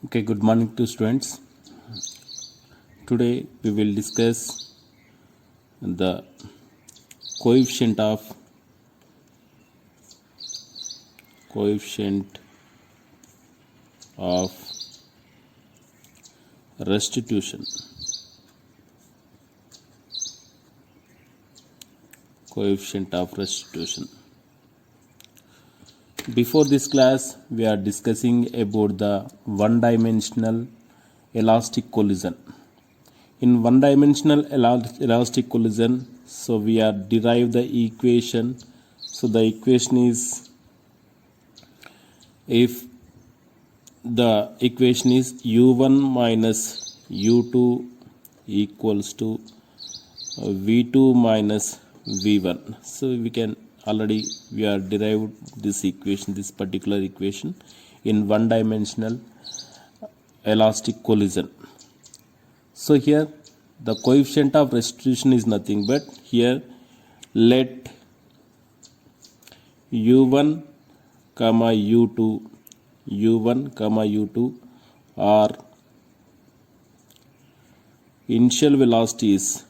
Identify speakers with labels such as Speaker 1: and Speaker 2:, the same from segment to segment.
Speaker 1: Okay, good morning to students. Today we will discuss the coefficient of coefficient of restitution. Coefficient of restitution. Before this class, we are discussing about the one-dimensional elastic collision. In one-dimensional elastic collision, so we are derive the equation. So the equation is, if the equation is u1 minus u2 equals to v2 minus v1. So we are derived this equation, this particular equation in one-dimensional elastic collision. So here the coefficient of restitution is nothing but, here let u1 comma u2 are initial velocities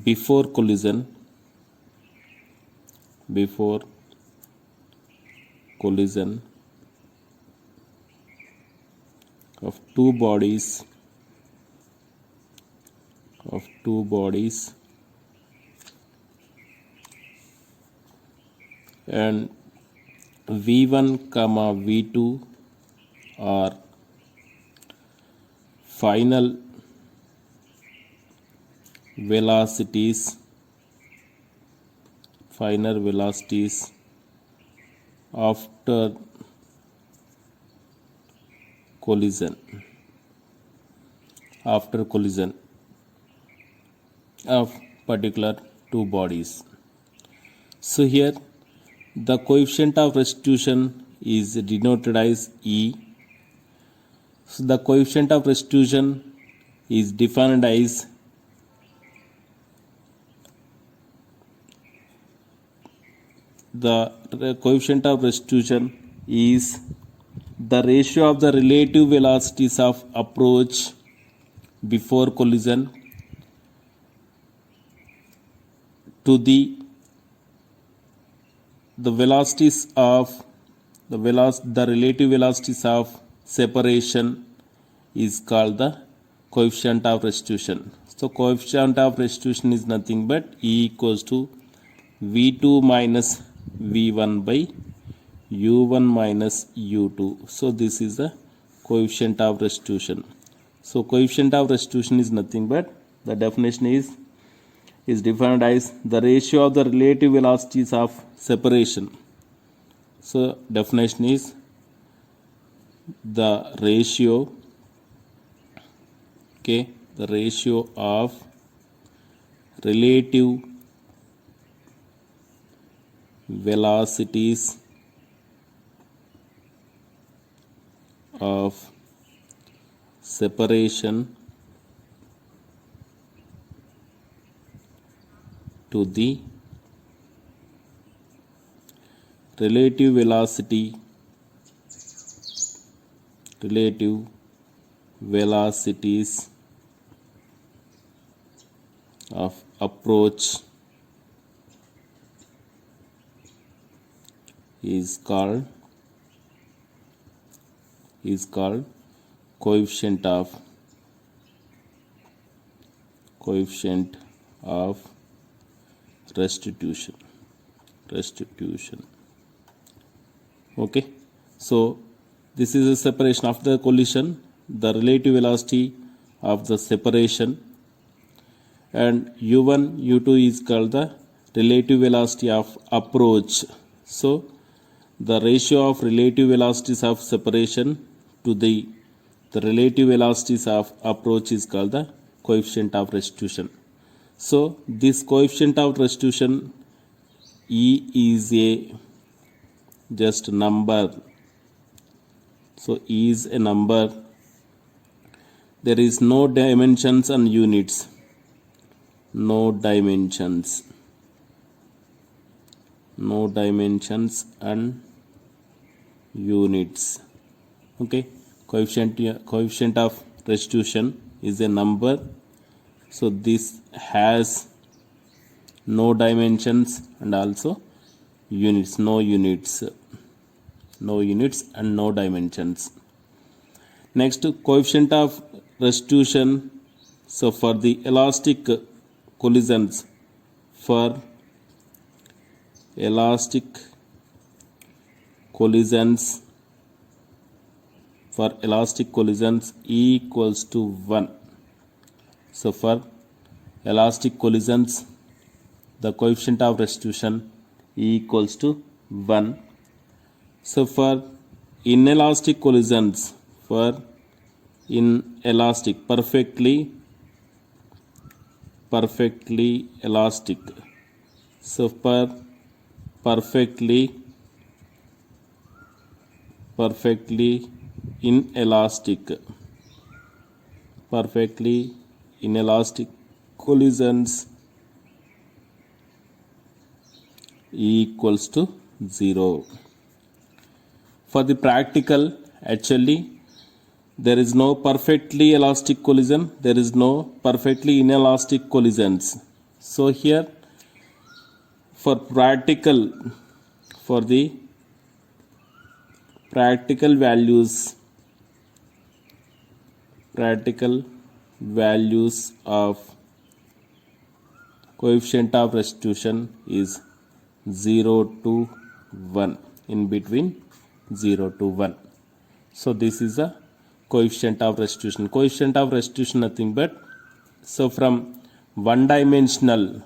Speaker 1: before collision of two bodies and v1 comma v2 are final velocities after collision of particular two bodies. So here the coefficient of restitution is denoted as E. So the coefficient of restitution is defined as the coefficient of restitution is the ratio of the relative velocities of approach before collision to the velocities of the relative velocities of separation is called the coefficient of restitution. So coefficient of restitution is nothing but E equals to v2 minus v1 by u1 minus u2. So this is the coefficient of restitution. So coefficient of restitution is nothing but, the definition is defined as the ratio of the relative velocities of separation. So definition is the ratio of relative velocities of separation to the relative velocities of approach is called coefficient of restitution. Okay, so this is a separation after collision, the relative velocity of the separation, and u1 u2 is called the relative velocity of approach. So the ratio of relative velocities of separation to the relative velocities of approach is called the coefficient of restitution. So this coefficient of restitution E is a just number. So E is a number. There is no dimensions and units. No dimensions. no dimensions and units. Okay, coefficient of restitution is a number, so this has no dimensions and also units, no units and no dimensions. Next, coefficient of restitution, so for the elastic collisions, for elastic collisions E equals to 1. So for elastic collisions, the coefficient of restitution E equals to 1. So for inelastic collisions, perfectly elastic, so for perfectly inelastic collisions E equals to 0. For the practical, actually there is no perfectly elastic collision, there is no perfectly inelastic collisions. So here for the practical values of coefficient of restitution is 0 to 1, in between 0 to 1. So this is the coefficient of restitution. Coefficient of restitution nothing but, so from one dimensional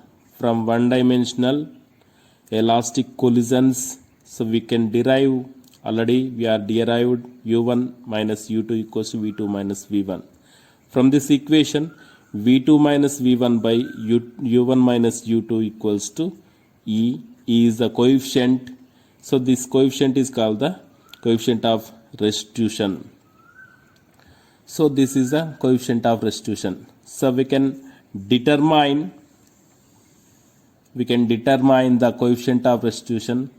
Speaker 1: elastic collisions, so we can derive, already we are derived u1 minus u2 equals to v2 minus v1. From this equation, v2 minus v1 by u1 minus u2 equals to E. E is the coefficient, so this coefficient is called the coefficient of restitution. So this is the coefficient of restitution. So we can determine the coefficient of restitution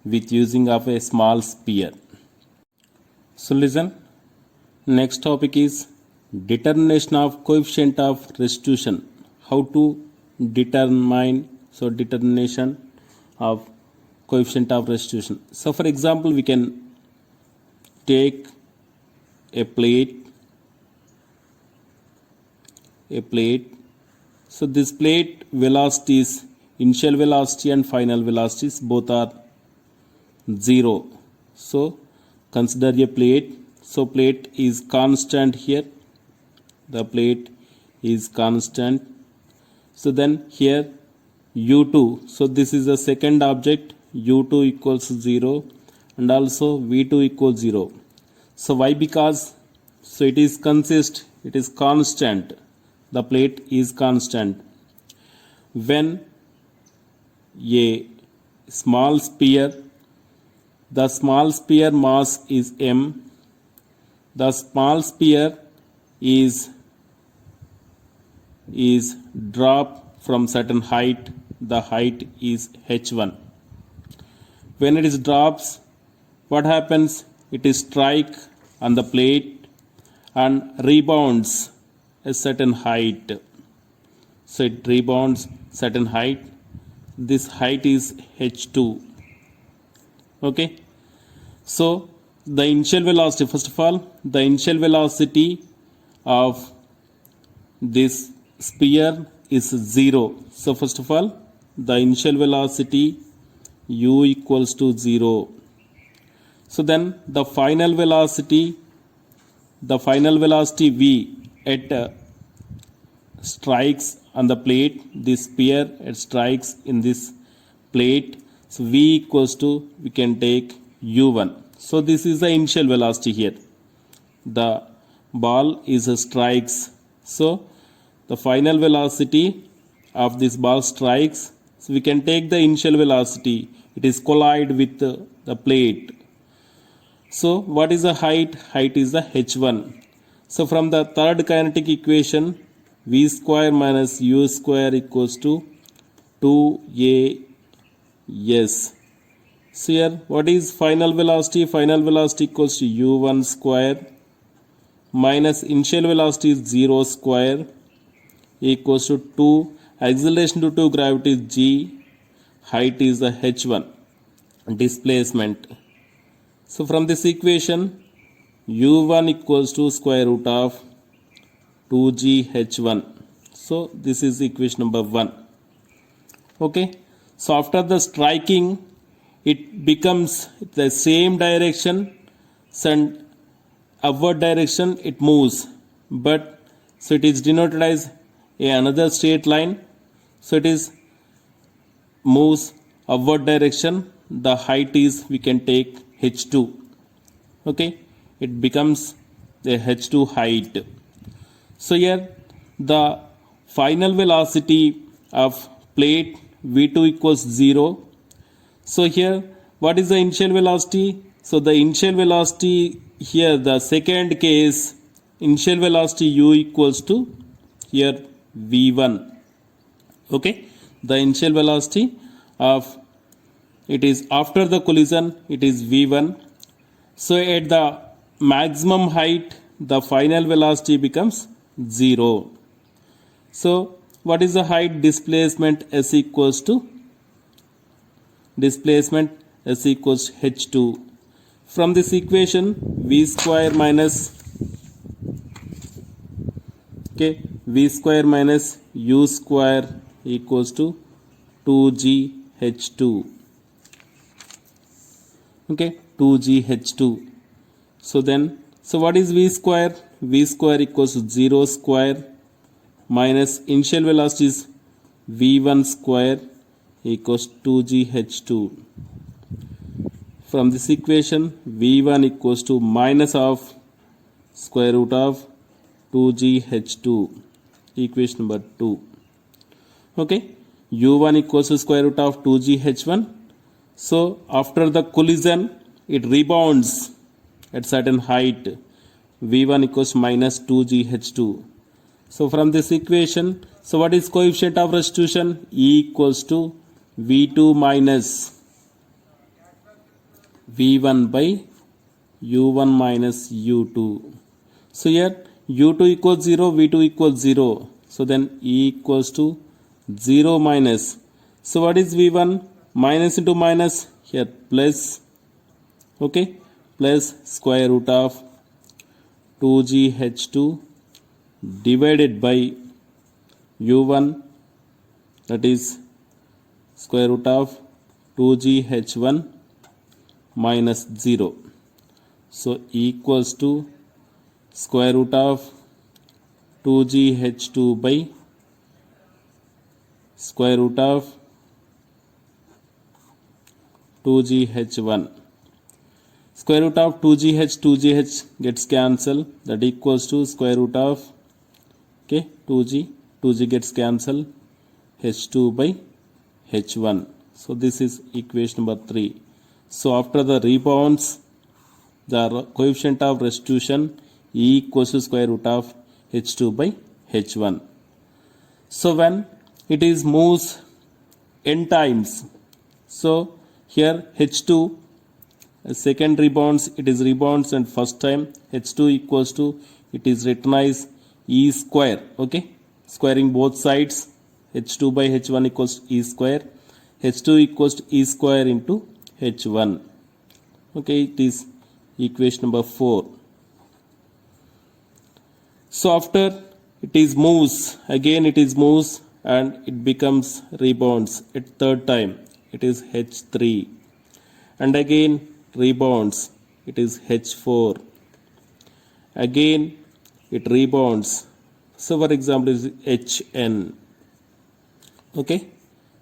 Speaker 1: with using of a small sphere. So listen, next topic is determination of coefficient of restitution. How to determine, so determination of coefficient of restitution. So for example, we can take a plate. So this plate velocities, initial velocity and final velocities, both are 0. So consider a plate. So plate is constant here. The plate is constant. So then here u2. So this is the second object. u2 equals 0 and also v2 equals 0. So why? Because so it is constant. The plate is constant. When a small sphere, the small sphere mass is m, the small sphere is drop from certain height, the height is h1. When it is drops, what happens? It is strike on the plate and rebounds a certain height. So it rebounds certain height. This height is h2. Okay. So the initial velocity, first of all, the initial velocity of this sphere is 0. So first of all, the initial velocity u equals to 0. So then the final velocity v at strikes on the plate, this sphere it strikes in this plate. So v equals to, we can take u1. So this is the initial velocity here. The ball is strikes. So the final velocity of this ball strikes. So we can take the initial velocity. It is collide with the plate. So what is the height? Height is the h1. So from the third kinetic equation, v square minus u square equals to 2a Yes. So here, what is final velocity? Final velocity equals to u1 square minus initial velocity is 0 square equals to 2. Acceleration due to gravity is g. Height is the h1. Displacement. So from this equation, u1 equals to square root of 2g h1. So this is equation number 1. Okay. So after the striking, it becomes the same direction and upward direction it moves, but so it is denoted as another straight line. So it is moves upward direction. The height is, we can take h2. Okay, it becomes the h2 height. So here the final velocity of plate v2 equals 0. So here, what is the initial velocity? So the initial velocity here, the second case, initial velocity u equals to here v1. Okay, the initial velocity of it is after the collision, it is v1. So at the maximum height, the final velocity becomes 0. So what is the height? Displacement s equals to h2. From this equation, v square minus u square equals to 2g h2. Okay, 2g h2. So then, so what is v square? V square equals to 0 square minus initial velocity is v1 square equals 2g h2. From this equation, v1 equals to minus of square root of 2g h2. Equation number 2. Okay, u1 equals to square root of 2g h1. So after the collision, it rebounds at certain height. v1 equals minus 2g h2. So from this equation, so what is coefficient of restitution? E equals to v2 minus v1 by u1 minus u2. So here u2 equals 0, v2 equals 0. So then E equals to 0 minus. So what is v1? Minus into minus, here plus. Okay, plus square root of 2g h2 divided by u1, that is square root of 2g h1 minus 0. So equals to square root of 2g h2 by square root of 2g h1. Square root of 2gh gets cancelled, that equals to square root of 2g gets cancelled, h2 by h1. So this is equation number 3. So after the rebounds, the coefficient of restitution E equals to square root of h2 by h1. So when it is moves n times, so here h2 second rebounds, it is rebounds, and first time h2 equals to, it is written as E square. Okay, squaring both sides, h2 by h1 equals to E square, h2 equals to E square into h1. Okay, it is equation number 4. So after it is moves, again it is moves and it becomes rebounds at third time, it is h3, and again rebounds, it is h4, again it rebounds, so for example is hn. Okay,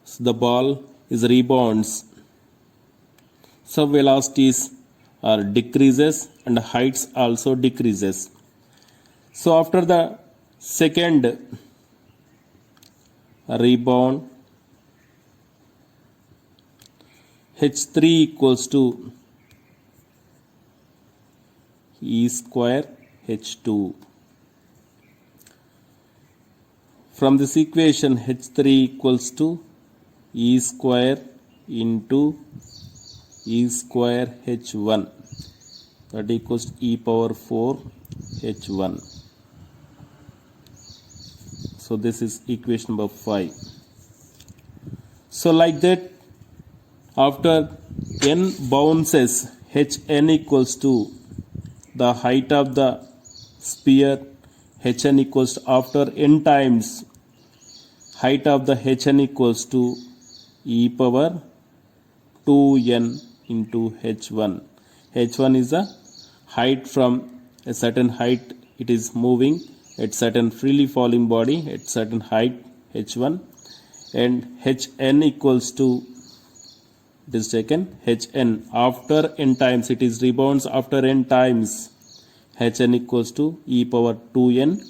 Speaker 1: so the ball is rebounds, so velocities are decreases and heights also decreases. So after the second rebound, h3 equals to E square h2. From this equation, h3 equals to E square into e square h1, that equals to e power 4 h1. So this is equation number 5. So like that, after n bounces, hn equals to the height of the sphere, hn equals to, after n times height of the hn equals to e power 2n into h1. h1 is the height from a certain height, it is moving at certain freely falling body at certain height h1, and hn equals to, it is taken hn after n times, it is rebounds after n times, hn equals to e power 2n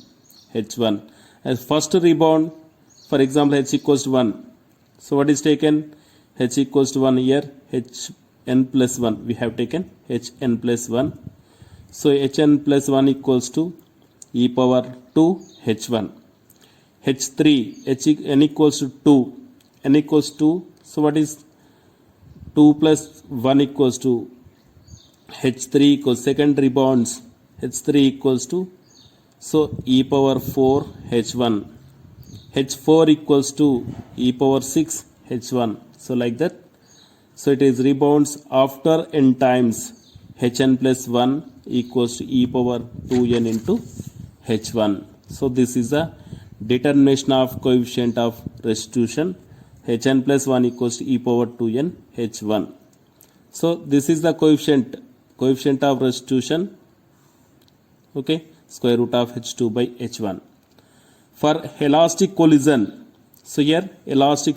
Speaker 1: h1. As first rebound, for example h equals to 1, so what is taken, h equals to 1 here, hn plus 1, we have taken hn plus 1, so hn plus 1 equals to e power 2 h1. h3, n equals to 2, n equals to 2, so what is 2 plus 1 equals to h3 equals second rebounds, h3 equals to, so e power 4 h1. h4 equals to e power 6 h1. So like that, so it is rebounds after n times, hn plus 1 equals to e power 2n into h1. So this is the determination of coefficient of restitution, hn plus 1 equals to e power 2n h1. So this is the coefficient of restitution, okay, square root of h2 by h1. For elastic collision, so here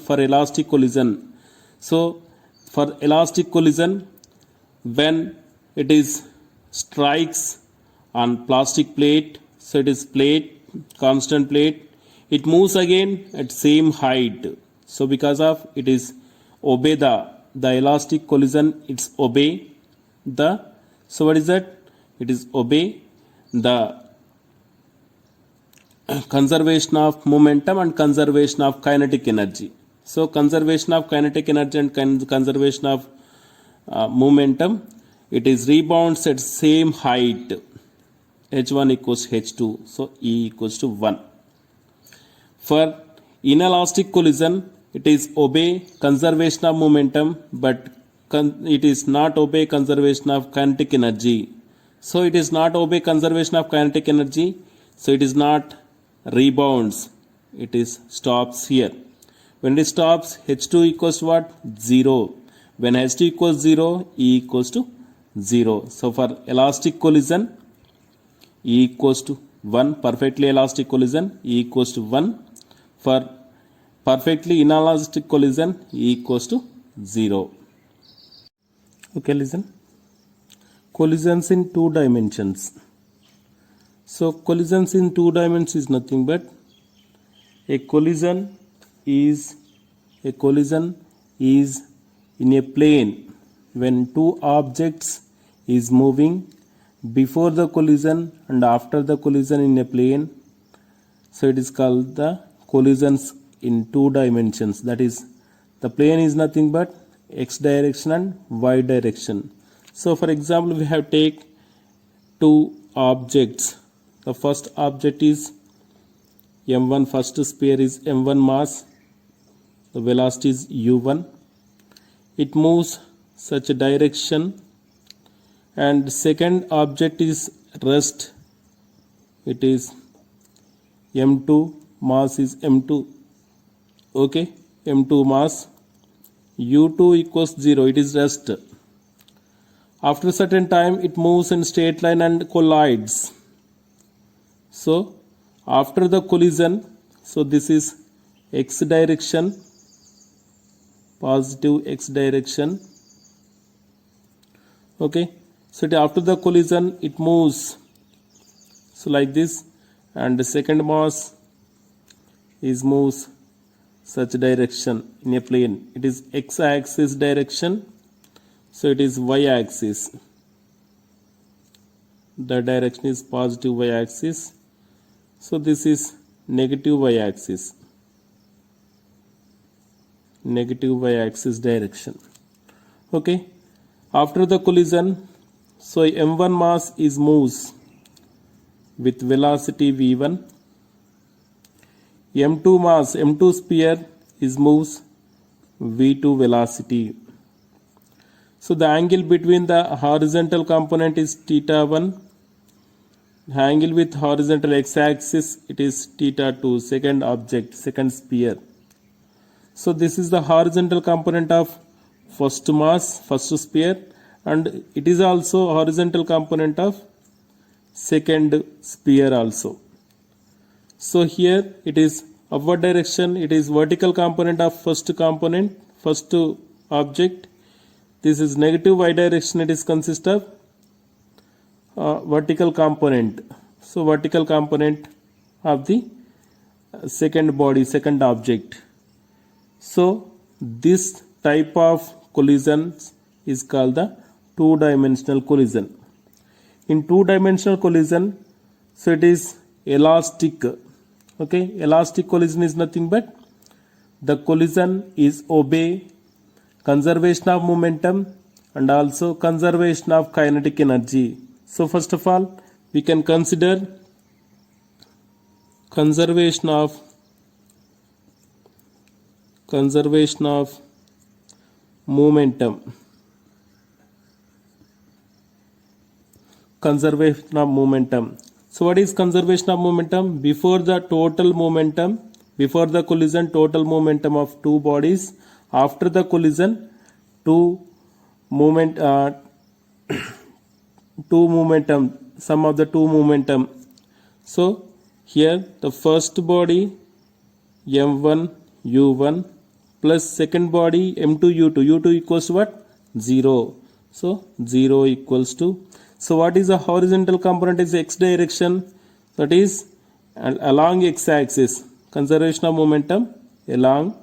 Speaker 1: for elastic collision, so for elastic collision, when it is strikes on plastic plate, so it is plate, constant plate, it moves again at same height, so because of it is obey the elastic collision, it's obey the, so what is that, it is obey the conservation of momentum and conservation of kinetic energy. So conservation of kinetic energy and conservation of momentum, it is rebounds at same height, h1 equals to h2, so e equals to 1. For inelastic collision, it is obey conservation of momentum, but it is not obey conservation of kinetic energy. So it is not obey conservation of kinetic energy, so it is not rebounds, it is stops here. When it stops, h2 equals to what, 0. When h2 equals 0, e equals to 0. So for elastic collision, e equals to 1, perfectly elastic collision, e equals to 1. For perfectly inelastic collision, e equals to 0. Okay, listen. Collisions in 2 dimensions. So collisions in 2 dimensions is nothing but a collision is in a plane when 2 objects is moving before the collision and after the collision in a plane. So it is called the collisions in 2 dimensions. That is, the plane is nothing but x direction and y direction. So for example, we have take 2 objects. The first object is m1, first sphere is m1 mass, the velocity is u1, it moves such a direction, and second object is rest, it is m2, mass is m2, okay, m2 mass, u2 equals 0, it is rest. After a certain time, it moves in straight line and collides. So after the collision, so this is x direction, positive x direction, okay. So after the collision, it moves so like this, and the second mass is moves such direction in a plane, it is x axis direction, so it is y axis, the direction is positive y axis, so this is negative y axis. negative y-axis direction. Okay, after the collision, so m1 mass is moves with velocity v1, m2 mass, m2 sphere is moves v2 velocity. So the angle between the horizontal component is theta 1, the angle with horizontal x-axis it is theta 2, second object, second sphere. So this is the horizontal component of first mass, first sphere, and it is also horizontal component of second sphere also. So here it is upward direction, it is vertical component of first component, first object. This is negative y direction, it is consist of vertical component. So vertical component of the second body, second object. So this type of collision is called the two-dimensional collision. In two-dimensional collision, so it is elastic. Okay, elastic collision is nothing but the collision is obey conservation of momentum and also conservation of kinetic energy. So first of all, we can consider conservation of momentum. Conservation of momentum. So what is conservation of momentum? Before the total momentum, before the collision, total momentum of two bodies. After the collision, two momentum, sum of the two momentum. So here the first body m1 u1 plus second body m2 u2. u2 equals to what? 0. So 0 equals to. So what is the horizontal component is x direction, that is along x axis, conservation of momentum along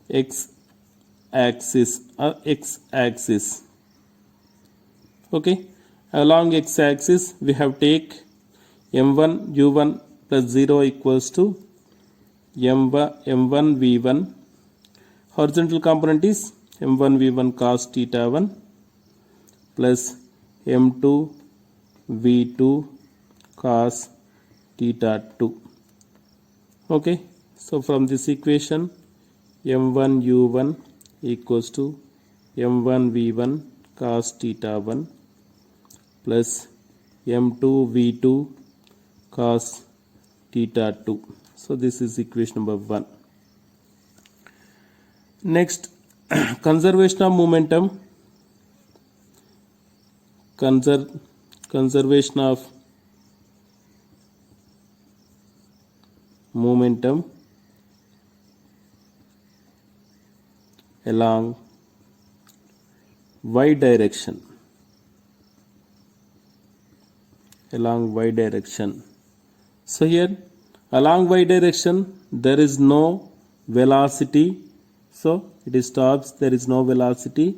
Speaker 1: x axis. Okay, along x axis we have take m1 u1 plus 0 equals to m1 v1. Horizontal component is m1 v1 cos theta 1 plus m2 v2 cos theta 2. Okay, so from this equation m1 u1 equals to m1 v1 cos theta 1 plus m2 v2 cos theta 2. So this is equation number 1. Next, conservation of momentum. Conservation of momentum along y direction. Along y direction. So here along y direction there is no velocity, so it stops, there is no velocity.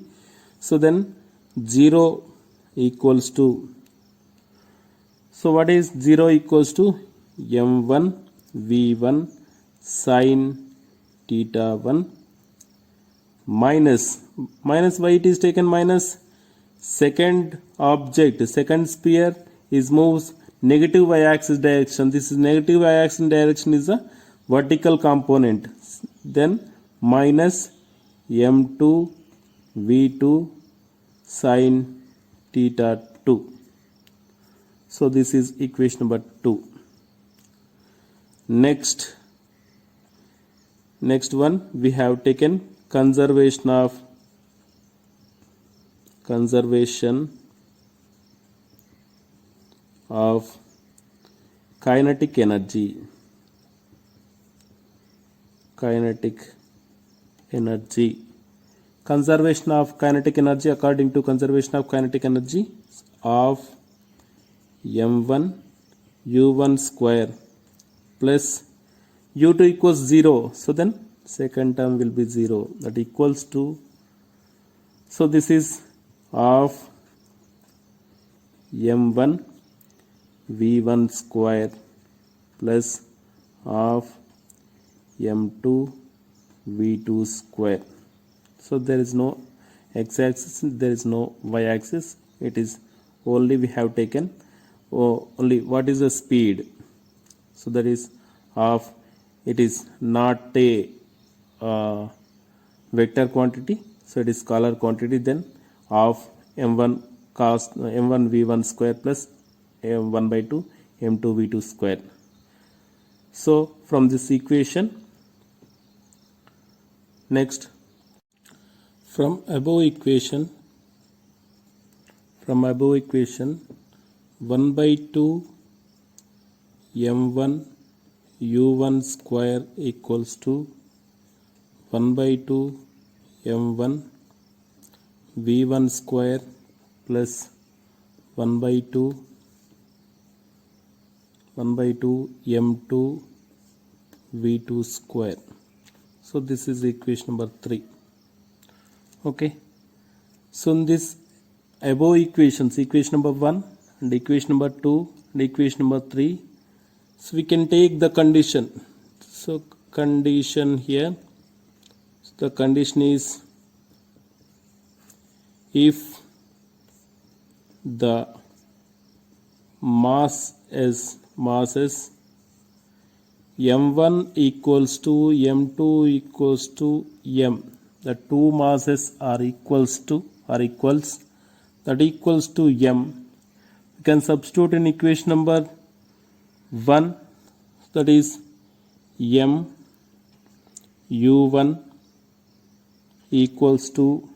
Speaker 1: So then 0 equals to, so what is 0 equals to m1 v1 sin theta 1 minus why it is taken minus, second object, second sphere is moves negative y-axis direction. This is negative y-axis direction is a vertical component. Then minus m2 v2 sin theta 2. So this is equation number 2. Next one we have taken conservation of kinetic energy. Conservation of kinetic energy according to conservation of kinetic energy of m1 u1 square plus u2 equals 0. So then second term will be 0, that equals to, so this is of m1 v1 square plus of m2 v2 square. So there is no x-axis, there is no y-axis. It is only we have taken only what is the speed. So that is of, it is not a vector quantity, so it is scalar quantity, then of m1 cos m1 v1 square plus m1 by 2 m2 v2 square. So from this equation, next from above equation 1 by 2 m1 u1 square equals to 1 by 2 m1 v1 square plus 1 by 2 m2 v2 square. So this is equation number 3. Okay, so in this above equations, equation number 1 and equation number 2 and equation number 3, so we can take the condition. So condition here, so the condition is if the mass is m1 equals to m2 equals to m, the two masses are equals to m, we can substitute in equation number 1, that is m u1 equals to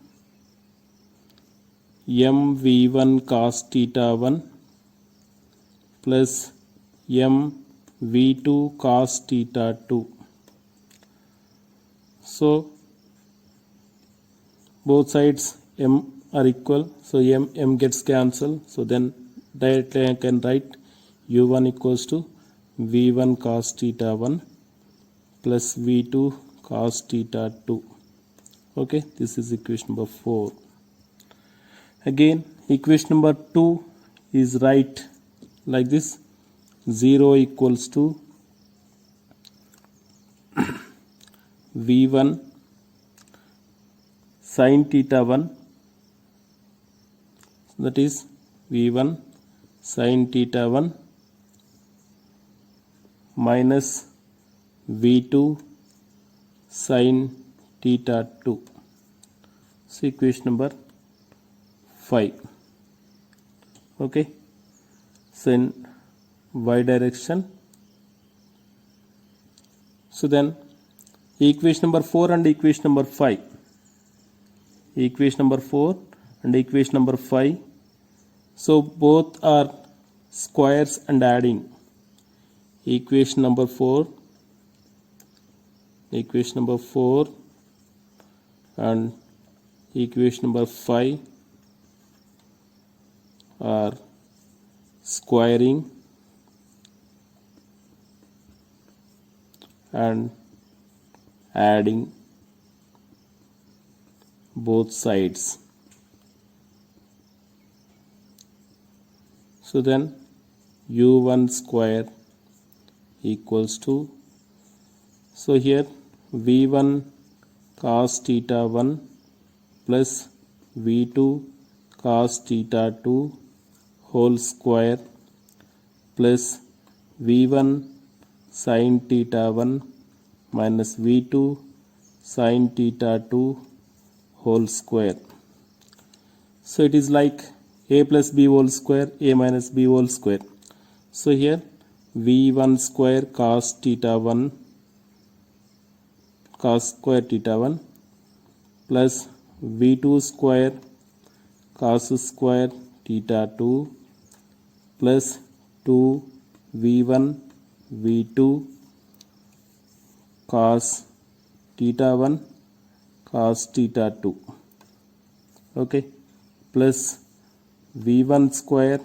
Speaker 1: m v1 cos theta 1 plus m v2 cos theta 2. So both sides m are equal, so m gets cancelled, so then directly I can write u1 equals to v1 cos theta 1 plus v2 cos theta 2. Okay, this is equation number 4. Again equation number 2 is right like this, 0 equals to v1 sin theta 1, that is v1 sin theta 1 minus v2 sin theta 2. So equation number 5. Okay, so in y direction, so then equation number 4 and equation number 5, so both are squares and adding. Equation number 4 and equation number 5 are squaring and adding both sides. So then u1 square equals to, so here v1 cos theta 1 plus v2 cos theta 2 whole square plus v1 sin theta 1 minus v2 sin theta 2 whole square. So it is like a plus b whole square, a minus b whole square. So here v1 square cos theta 1 plus v2 square cos square theta 2 plus 2 v1 v2 cos theta 1 cos theta 2. Okay, plus v1 square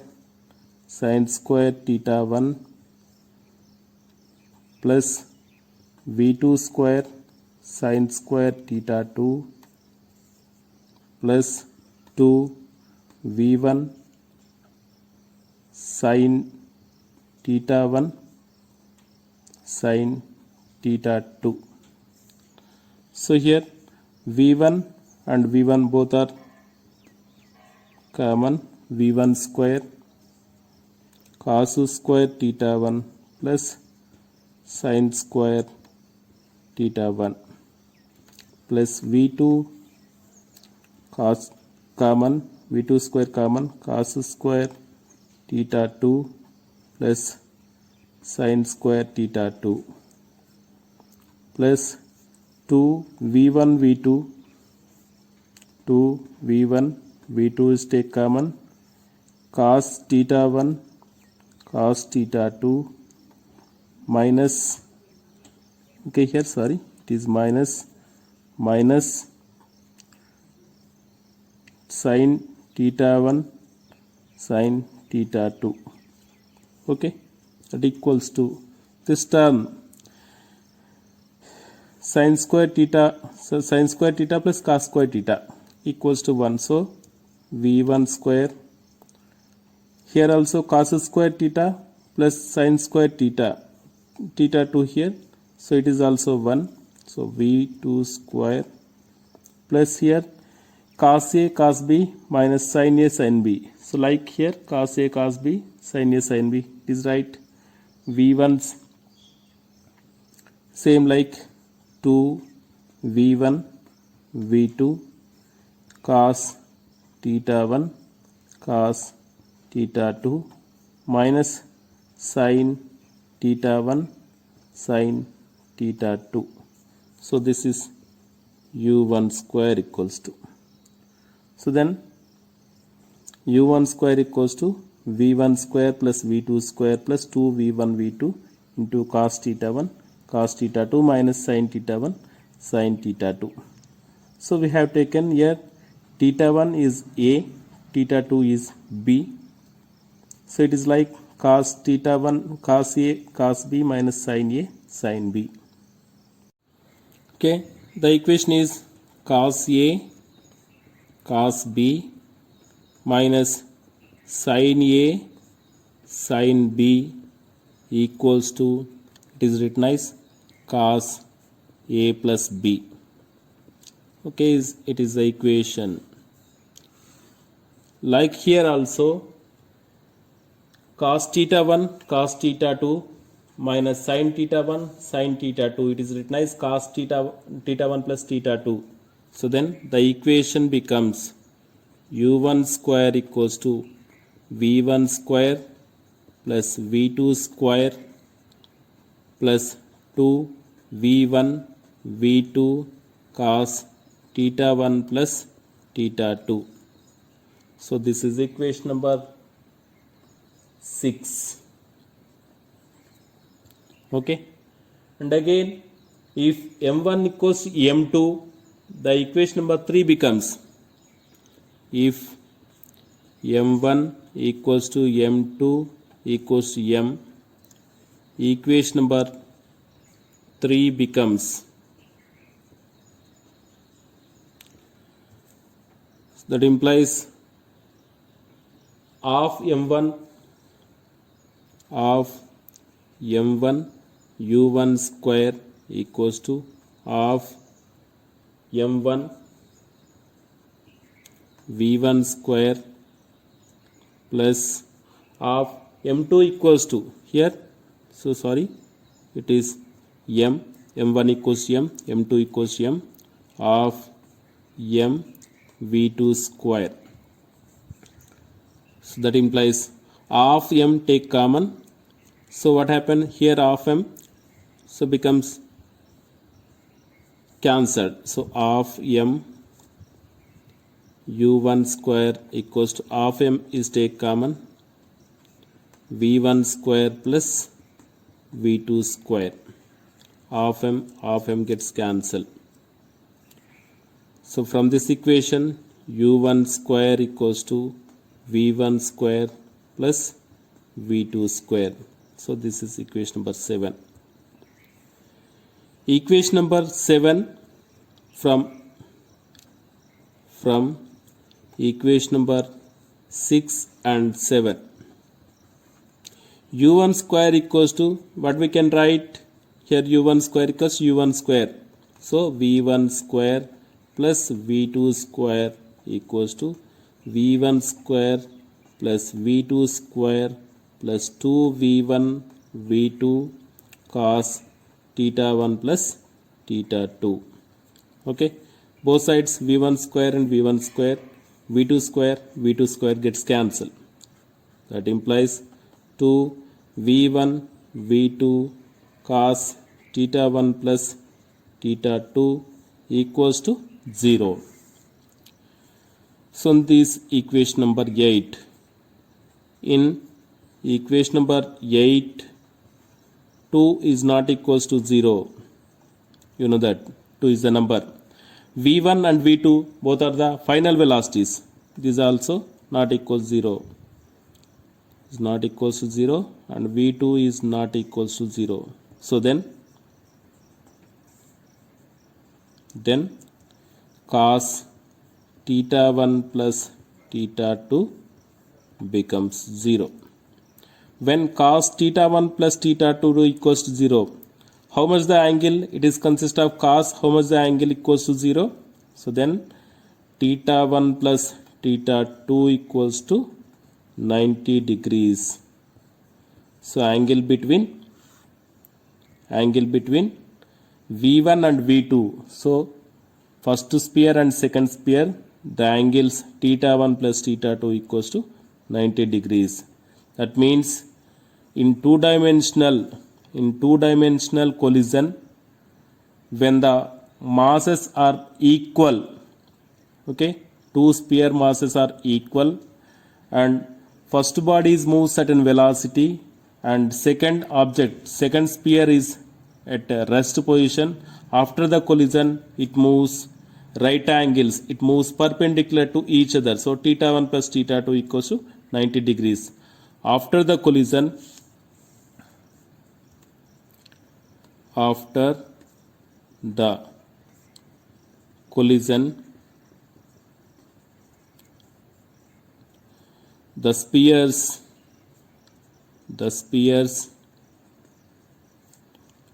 Speaker 1: sin square theta 1 plus v2 square sin square theta 2 plus 2 v1 sin theta 1 sin theta 2. So here v1 and v1 both are common. v1 square cos square theta 1 plus sin square theta 1 plus v2 cos common, v2 square common, cos square theta 2 plus sin square theta 2 plus 2 v1 v2 2 v1 v2 is take common, cos theta 1 cos theta 2 minus, okay here sorry it is minus sin theta 1 sin theta 2, okay, that equals to this term sin square theta plus cos square theta equals to 1. So v1 square, here also cos square theta plus sin square theta 2 here, so it is also 1. So v2 square plus here cos a cos b minus sin a sin b, so like here cos a cos b sin a sin b is right. v1's same like 2 v1 v2 cos theta 1 cos theta 2 minus sin theta 1 sin theta 2. So this is u1 square equals to, so then u1 square equals to v1 square plus v2 square plus 2 v1 v2 into cos theta 1 cos theta 2 minus sin theta 1 sin theta 2. So we have taken here theta 1 is a, theta 2 is b, so it is like cos theta 1 cos a cos b minus sin a sin b. Okay, the equation is cos a cos b minus sin a sin b equals to, it is written as cos a plus b. Okay, it is the equation. Like here also cos theta 1 cos theta 2 minus sin theta 1 sin theta 2, it is written as cos theta 1 plus theta 2. So then the equation becomes u1 square equals to v1 square plus v2 square plus 2 v1 v2 cos theta 1 plus theta 2. So this is equation number 6. Okay, and again if m1 equals to m2, the equation number 3 becomes, if m1 equals to m2 equals to m, equation number 3 becomes, that implies of m1 u1 square equals to of m1 v1 square plus of m2 equals to, here so sorry it is m1 equals to m2 equals to m of m v2 square. So that implies of m take common, so what happened here of m, so becomes cancelled, so of m u1 square equals to of m is take common v1 square plus v2 square, of m gets cancelled. So from this equation u1 square equals to v1 square plus v2 square. So this is equation number 7. Equation number 7 from equation number 6 and 7. u1 square equals to, what we can write here, u1 square equals u1 square So V1 square plus V2 square equals to V1 square plus V2 square plus 2V1 V2 cos theta 1 plus theta 2. Okay, both sides V1 square and V1 square, V2 square gets cancelled. That implies 2V1 V2 cos theta 1 plus theta 2 equals to 0. So in this equation number 8, in equation number 8, 2 is not equals to 0. You know that 2 is the number. V1 and V2 both are the final velocities. This also not equals 0. Is not equals to 0 and V2 is not equals to 0. So then cos theta 1 plus theta 2 becomes 0. When cos theta 1 plus theta 2 equals to 0, how much the angle? It is consist of cos. How much the angle equals to 0? So then theta 1 plus theta 2 equals to 90 degrees. So angle between V1 and V2. So first sphere and second sphere, the angles theta 1 plus theta 2 equals to 90 degrees. That means in two-dimensional collision, when the masses are equal, okay, two sphere masses are equal, and first body is moves at a velocity, and second sphere is at a rest position. After the collision, it moves right angles, it moves perpendicular to each other. So theta 1 plus theta 2 equals to 90 degrees. After the collision, the spheres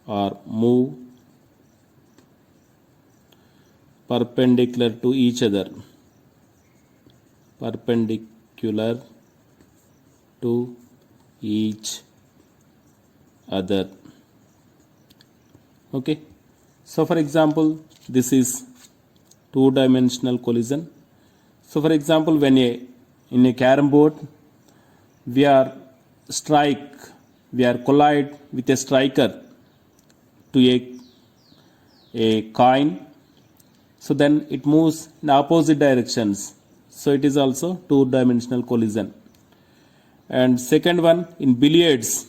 Speaker 1: are move perpendicular to each other. Okay, so for example, this is two-dimensional collision. So for example, when in a carom board, we collide with a striker to a coin. So then it moves in opposite directions. So it is also two-dimensional collision. And second one, in billiards,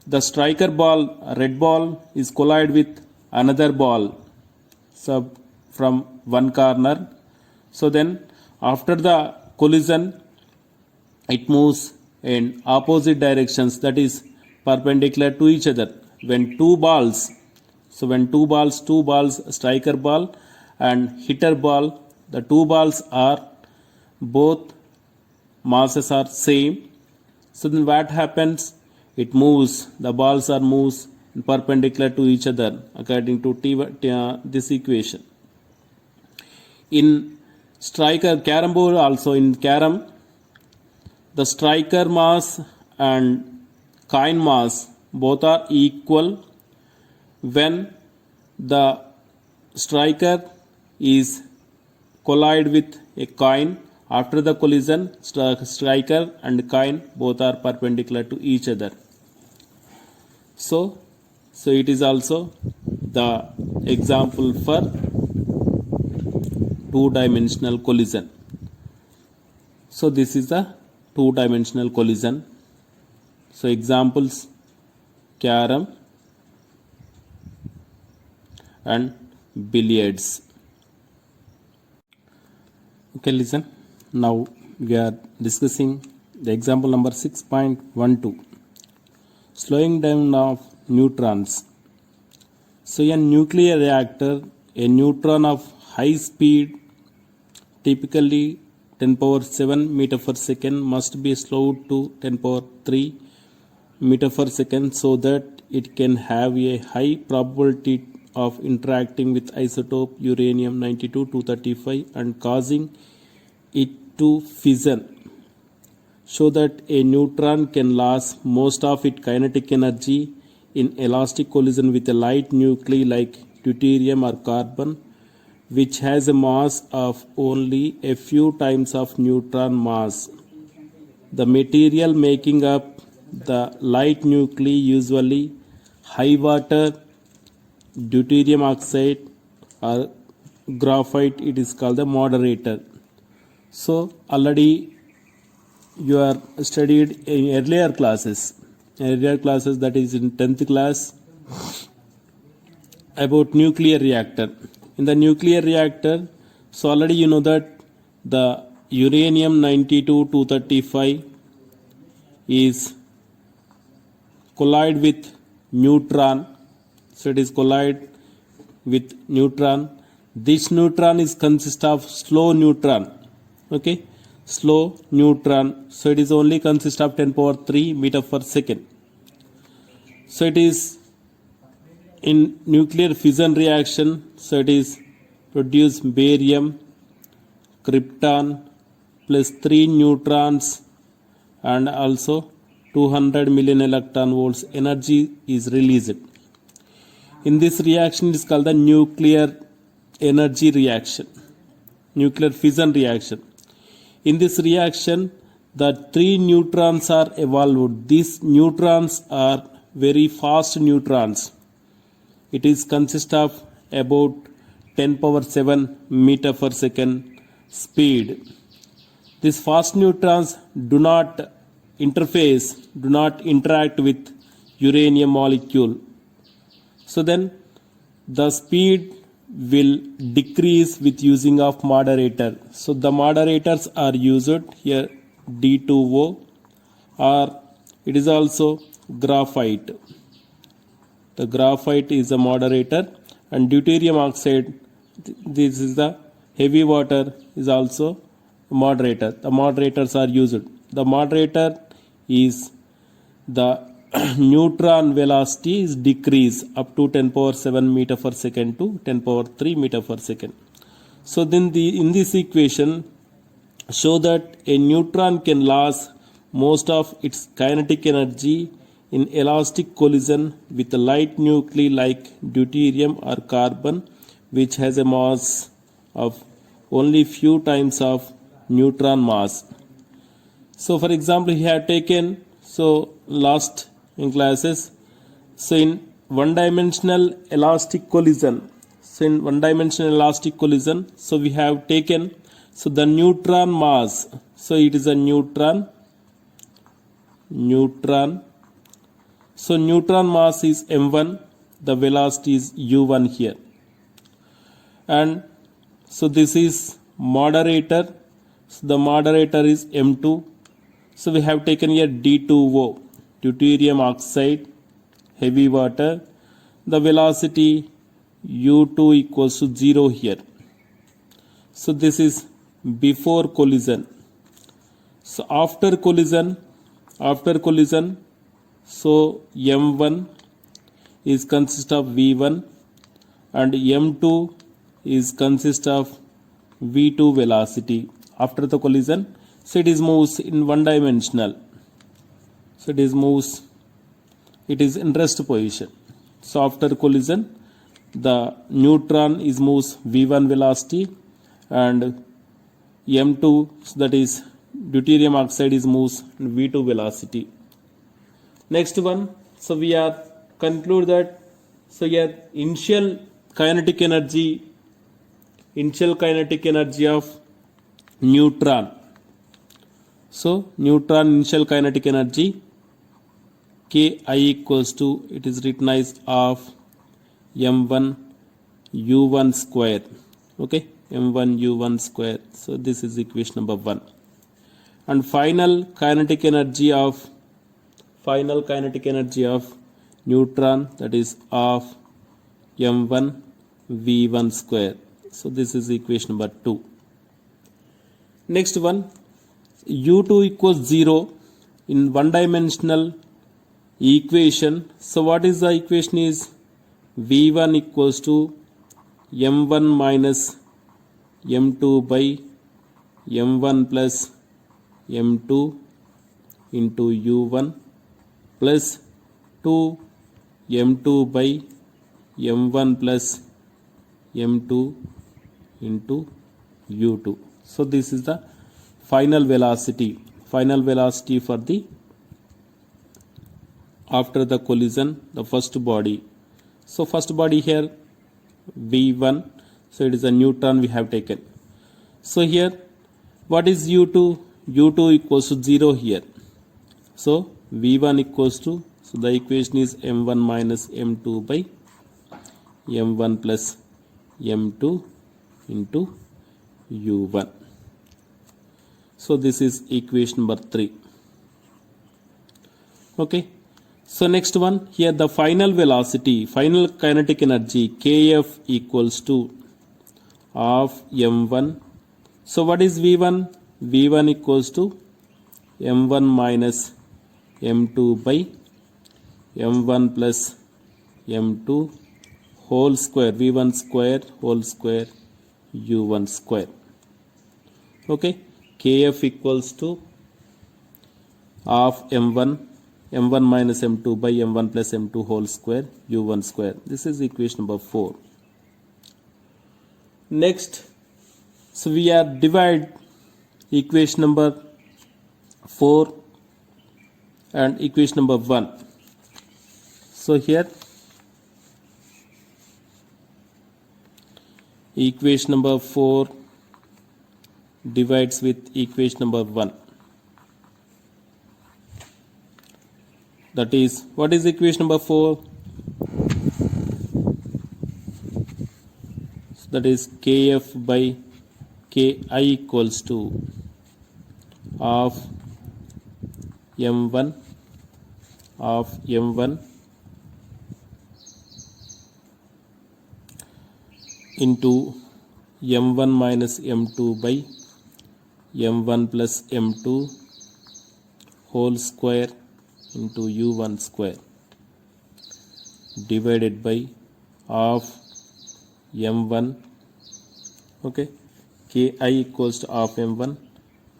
Speaker 1: the striker ball, red ball, is collide with another ball, so from one corner. So then after the collision, it moves in opposite directions, that is perpendicular to each other. When two balls, striker ball and hitter ball, the two balls are both masses are same. So then what happens? It moves, the balls are moves perpendicular to each other according to this equation. In carom board also, in carom, the striker mass and coin mass both are equal when the striker is collide with a coin. After the collision, striker and coin both are perpendicular to each other. So it is also the example for two-dimensional collision. So this is the two-dimensional collision. So examples: carom and billiards. Okay, listen. Now we are discussing the example number 6.12, slowing down of neutrons. So a nuclear reactor, a neutron of high speed, typically 10 power 7 meter per second, must be slowed to 10 power 3 meter per second, so that it can have a high probability of interacting with isotope uranium-92-235 and causing it to fission, so that a neutron can lose most of its kinetic energy in elastic collision with a light nuclei like deuterium or carbon, which has a mass of only a few times of neutron mass. The material making up the light nuclei, usually high water, deuterium oxide or graphite, it is called the moderator. So already you are studied in earlier classes, that is in 10th class, about nuclear reactor. In the nuclear reactor, so already you know that the uranium-92-235 is collide with neutron. So it is collide with neutron. This neutron is consist of slow neutron. Okay, slow neutron. So it is only consist of 10 power 3 meter per second. So it is in nuclear fission reaction. So it is produce barium, krypton plus 3 neutrons and also 200 million electron volts energy is released. In this reaction, it is called the nuclear energy reaction, nuclear fission reaction. In this reaction, the 3 neutrons are evolved. These neutrons are very fast neutrons. It is consist of about 10 power 7 meter per second speed. These fast neutrons do not interact with uranium molecule. So then the speed will decrease with using of moderator. So the moderators are used here, D2O, or it is also graphite. The graphite is a moderator, and deuterium oxide, this is the heavy water, is also a moderator. The moderators are used. The moderator is the neutron velocity is decreased up to 10 power 7 meter per second to 10 power 3 meter per second. So then in this equation, show that a neutron can lose most of its kinetic energy in elastic collision with a light nuclei like deuterium or carbon, which has a mass of only few times of neutron mass. So for example, he had taken, so last in classes, so in one-dimensional elastic collision, so we have taken, so the neutron mass, so it is a neutron, so neutron mass is m1, the velocity is u1 here, and so this is moderator, so the moderator is m2, so we have taken here D2O, deuterium oxide, heavy water, the velocity u2 equals to 0 here. So this is before collision. So after collision, so m1 is consist of v1 and m2 is consist of v2 velocity. After the collision, so it is moves in one dimensional. So it is in rest position. So after collision, the neutron is moves v1 velocity and m2, so that is deuterium oxide, is moves v2 velocity. Next one, so we are conclude that, so here initial kinetic energy of neutron. So neutron initial kinetic energy Ki equals to, it is written as of m1 u1 square. Okay, m1 u1 square. So this is equation number 1. And final kinetic energy of neutron, that is of m1 v1 square. So this is equation number 2. Next one, u2 equals 0 in one dimensional equation. So what is the equation is V1 equals to M1 minus M2 by M1 plus M2 into U1 plus 2 M2 by M1 plus M2 into U2. So this is the final velocity for the after the collision, the first body. So first body here V1, so it is a Newton we have taken. So here what is U2? U2 equals to 0 here. So V1 equals to, so the equation is M1 minus M2 by M1 plus M2 into U1. So this is equation number 3. Okay. So next one here, the final velocity, final kinetic energy Kf equals to of M1. So what is V1? V1 equals to M1 minus M2 by M1 plus M2 whole square, V1 square whole square U1 square. Okay, Kf equals to of M1 minus M2 by M1 plus M2 whole square U1 square. This is equation number 4. Next, so we are divide equation number 4 and equation number 1. So here equation number 4 divides with equation number 1. That is, what is equation number 4? So that is Kf by Ki equals to of M1 into M1 minus M2 by M1 plus M2 whole square into U1 square divided by of M1, okay, Ki equals to of M1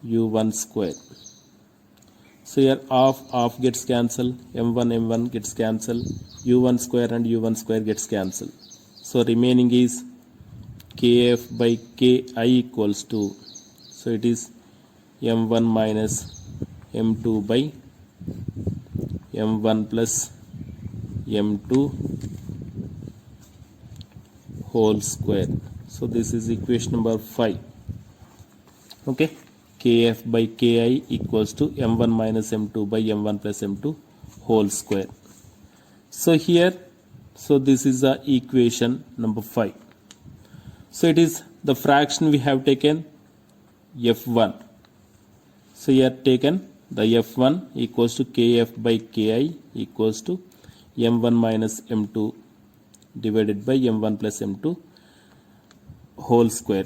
Speaker 1: U1 square. So here of gets cancelled, M1 gets cancelled, U1 square and U1 square gets cancelled. So remaining is Kf by Ki equals to, so it is M1 minus M2 by M1 plus M2 whole square. So this is equation number 5. Okay, Kf by Ki equals to M1 minus M2 by M1 plus M2 whole square. So here, so this is the equation number 5. So it is the fraction we have taken F1. So here taken the F1 equals to Kf by Ki equals to M1 minus M2 divided by M1 plus M2 whole square.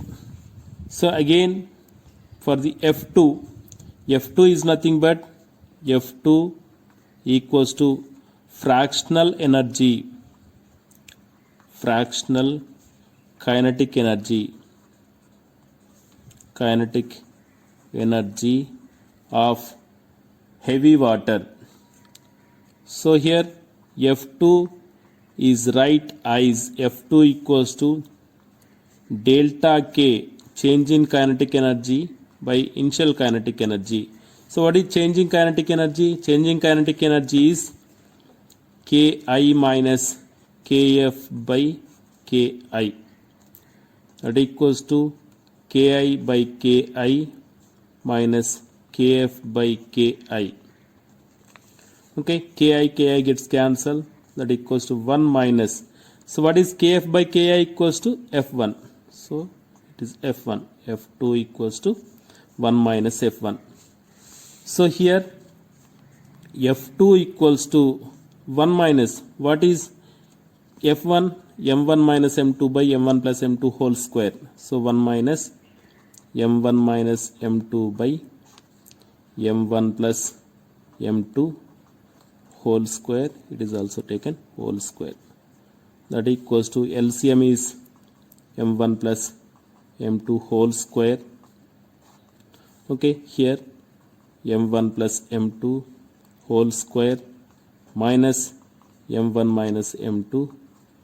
Speaker 1: So again for the F2 is nothing but F2 equals to fractional energy, fractional kinetic energy of heavy water. So here F2 is right as F2 equals to delta K, change in kinetic energy by initial kinetic energy. So what is change in kinetic energy? Change in kinetic energy is Ki minus Kf by Ki. That equals to Ki by Ki minus Kf by Ki. Okay, Ki gets cancelled. That equals to 1 minus. So what is Kf by Ki equals to F1. So it is F1. F2 equals to 1 minus F1. So here F2 equals to 1 minus, what is F1? M1 minus M2 by M1 plus M2 whole square. So 1 minus M1 minus M2 by M1 plus M2 whole square, it is also taken whole square. That equals to LCM is m1 plus m2 whole square. Okay, here m1 plus m2 whole square minus m1 minus m2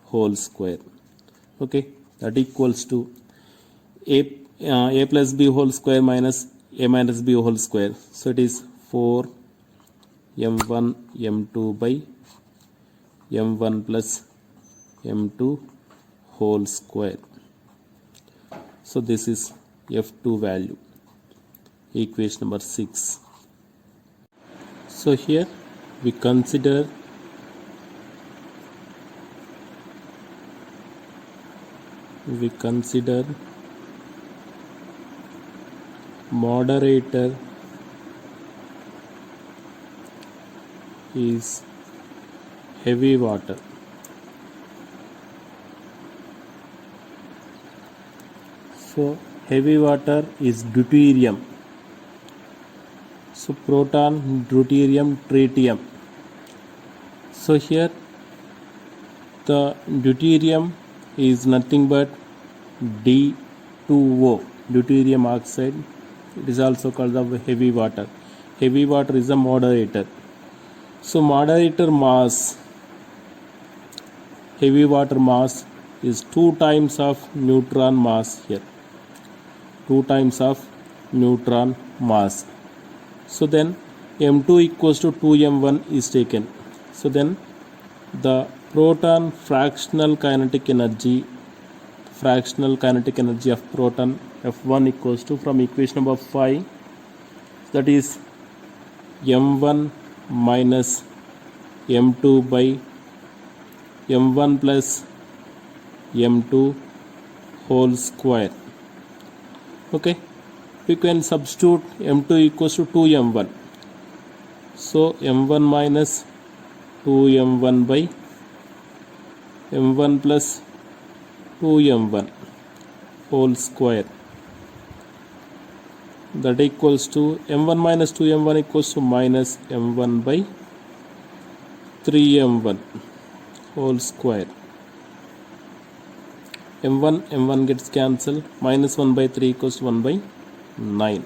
Speaker 1: whole square. Okay, that equals to a plus b whole square minus a minus b whole square. So it is 4 m1 m2 by m1 plus m2 whole square. So this is f2 value, equation number 6. So here we consider moderator is heavy water. So heavy water is deuterium. So proton, deuterium, tritium. So here the deuterium is nothing but D2O, deuterium oxide. It is also called the heavy water. Heavy water is a moderator. So moderator mass, heavy water mass is 2 times of neutron mass here. 2 times of neutron mass. So then m2 equals to 2m1 is taken. So then the proton fractional kinetic energy of proton F1 equals to, from equation number 5, that is m1 minus m2 by m1 plus m2 whole square. Okay, we can substitute m2 equals to 2m1. So m1 minus 2m1 by m1 plus 2m1 whole square. That equals to m1 minus 2m1 equals to minus m1 by 3m1 whole square. m1 gets cancelled. Minus 1 by 3 equals to 1 by 9.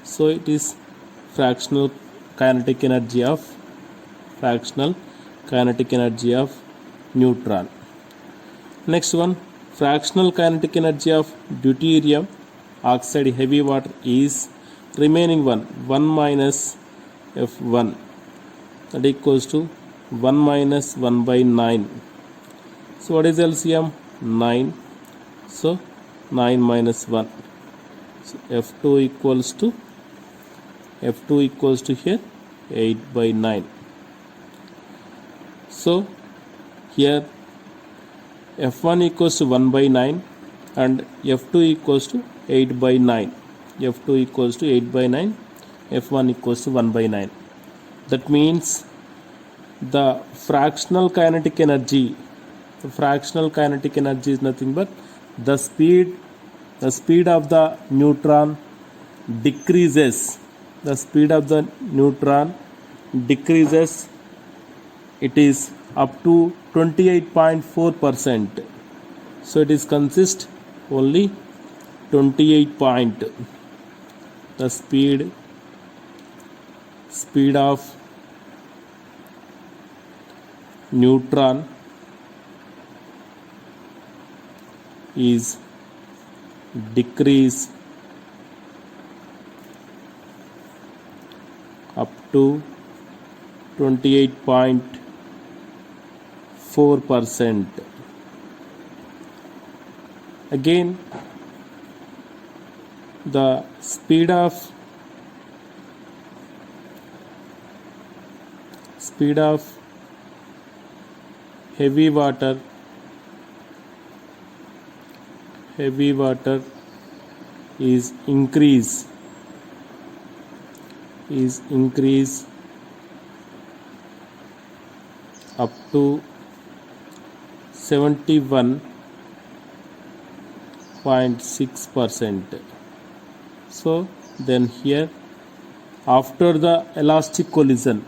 Speaker 1: So it is fractional kinetic energy of neutron. Next one, fractional kinetic energy of deuterium oxide heavy water is remaining 1 minus F1, that equals to 1 minus 1 by 9. So what is LCM? 9. So 9 minus 1. So F2 equals to here 8 by 9. So here F1 equals to 1 by 9 and F2 equals to 8 by 9. F2 equals to 8 by 9. F1 equals to 1 by 9. That means the fractional kinetic energy is nothing but the speed of the neutron decreases. The speed of the neutron decreases. It is up to 28.4%. So it is consist only 28 point. The speed of neutron is decrease up to 28.4%. Again, the speed of heavy water is increase up to 71.6%. So then here after the elastic collision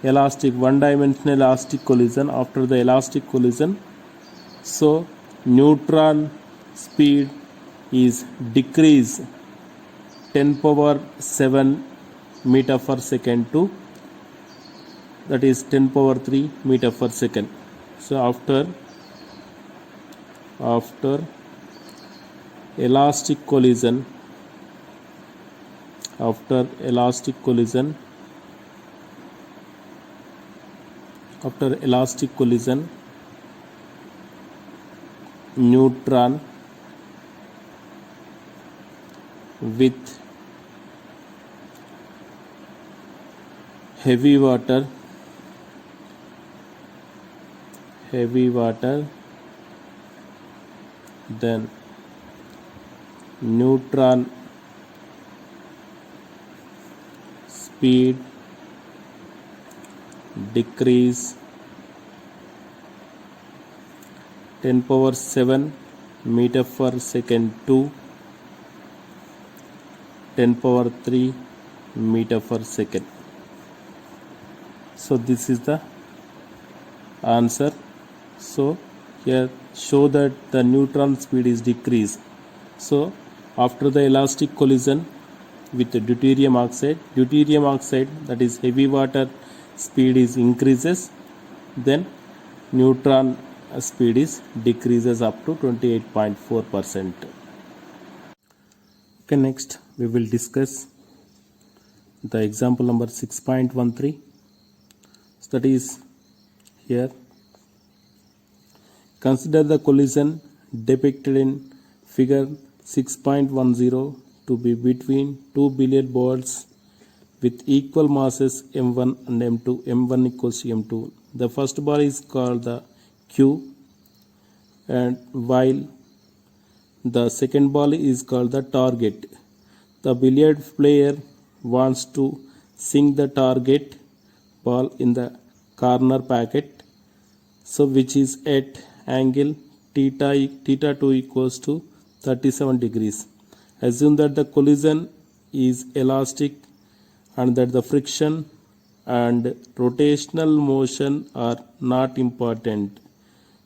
Speaker 1: elastic one dimensional elastic collision. After the elastic collision, so neutron speed is decreased 10 power 7 meter per second to, that is 10 power 3 meter per second. So after elastic collision, after elastic collision neutron with heavy water then neutron speed decrease 10 power 7 meter per second to 10 power 3 meter per second. So this is the answer. So here show that the neutron speed is decreased. So after the elastic collision with the deuterium oxide, that is heavy water speed is increases, then neutron speed is decreases up to 28.4%. Okay, next we will discuss the example number 6.13. So that is here. Consider the collision depicted in figure 6.10 to be between two billiard balls with equal masses m1 and m2. m1 equals to m2. The first ball is called the Q, and while the second ball is called the target. The billiard player wants to sink the target ball in the corner pocket, so which is at angle theta 2 equals to 37 degrees. Assume that the collision is elastic and that the friction and rotational motion are not important.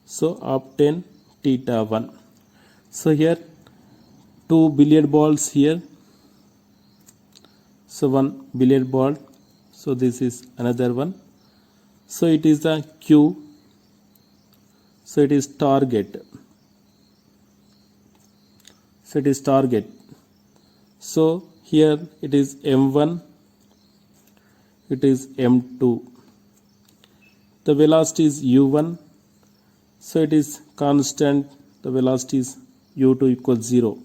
Speaker 1: So obtain theta 1. So here two billiard balls here. So one billiard ball. So this is another one. So it is the Q. So it is target. So here it is m1, it is m2. The velocity is u1. So it is constant. The velocity is u2 equals 0.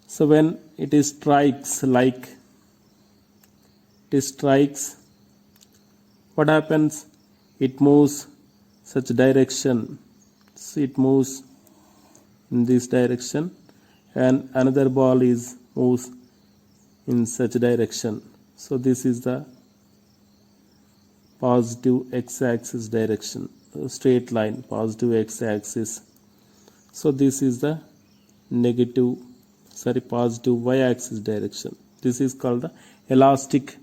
Speaker 1: So when it strikes, what happens? It moves such direction. So it moves in this direction, and another ball moves in such direction. So this is the positive x-axis direction, straight line, positive x-axis. So this is the positive y-axis direction. This is called the elastic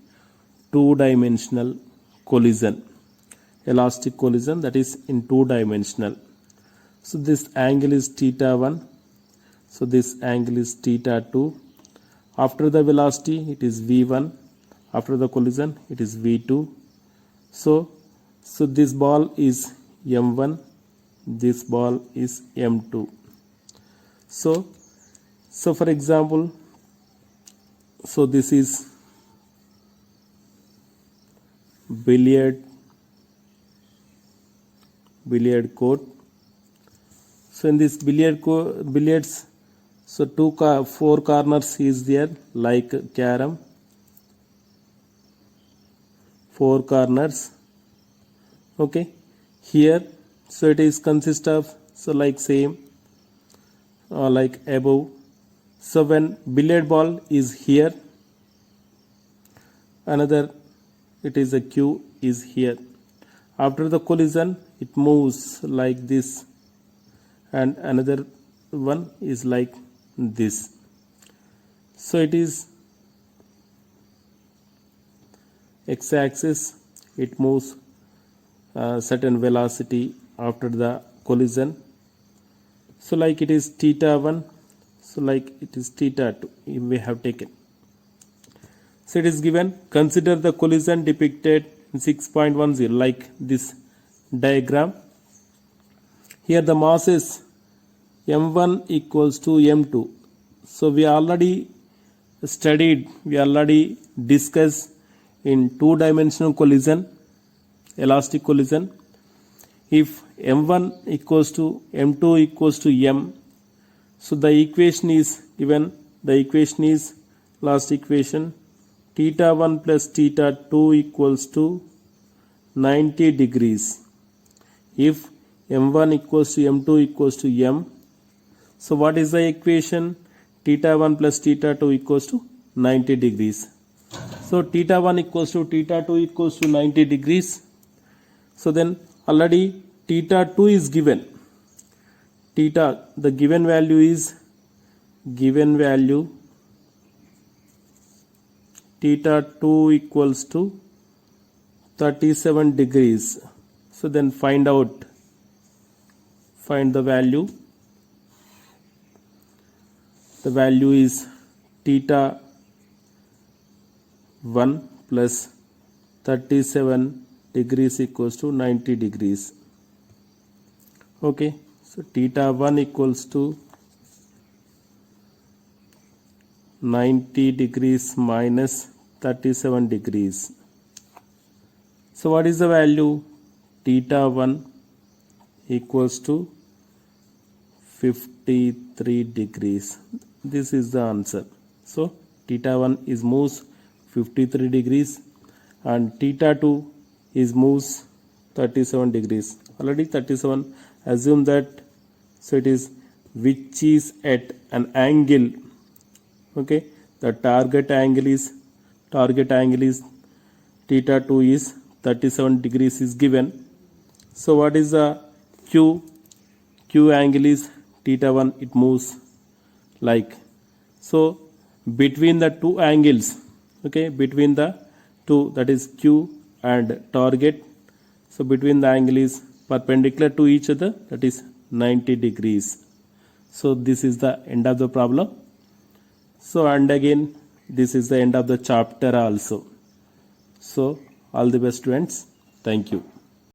Speaker 1: two-dimensional collision. Elastic collision, that is in two-dimensional. So this angle is theta 1. So this angle is theta 2. After the velocity it is v1. After the collision it is v2. So this ball is m1. This ball is m2. So for example, so this is billiard court. So in this billiards, so four corners is there, like carom, four corners. Okay, here, so it is consist of, so like same, like above. So when billiard ball is here, another, it is a Q is here. After the collision it moves like this, and another one is like this. So it is x-axis, it moves certain velocity after the collision. So like it is theta 1, so like it is theta 2 we have taken. So it is given, consider the collision depicted in 6.10 like this diagram. Here the mass is m1 equals to m2. So we already studied, we already discussed in two-dimensional collision, elastic collision. If m1 equals to m2 equals to m, so the equation is given, the equation is last equation, theta 1 plus theta 2 equals to 90 degrees. If m1 equals to m2 equals to m, so what is the equation? Theta 1 plus theta 2 equals to 90 degrees. So theta 1 equals to theta 2 equals to 90 degrees. So then already theta 2 is given. Theta, the given value is theta 2 equals to 37 degrees. So then find the value. The value is theta 1 plus 37 degrees equals to 90 degrees. Okay, so theta 1 equals to 90 degrees minus 37 degrees. So what is the value? Theta 1 equals to 53 degrees. This is the answer. So theta 1 is moves 53 degrees and theta 2 is moves 37 degrees. Already 37, assume that, so it is which is at an angle. Okay, the target angle is theta 2 is 37 degrees is given. So what is the q angle is theta 1, it moves like so between the two angles. Okay, between the two, that is q and target, so between the angle is perpendicular to each other, that is 90 degrees. So this is the end of the problem. So and again this is the end of the chapter also. So all the best students, thank you.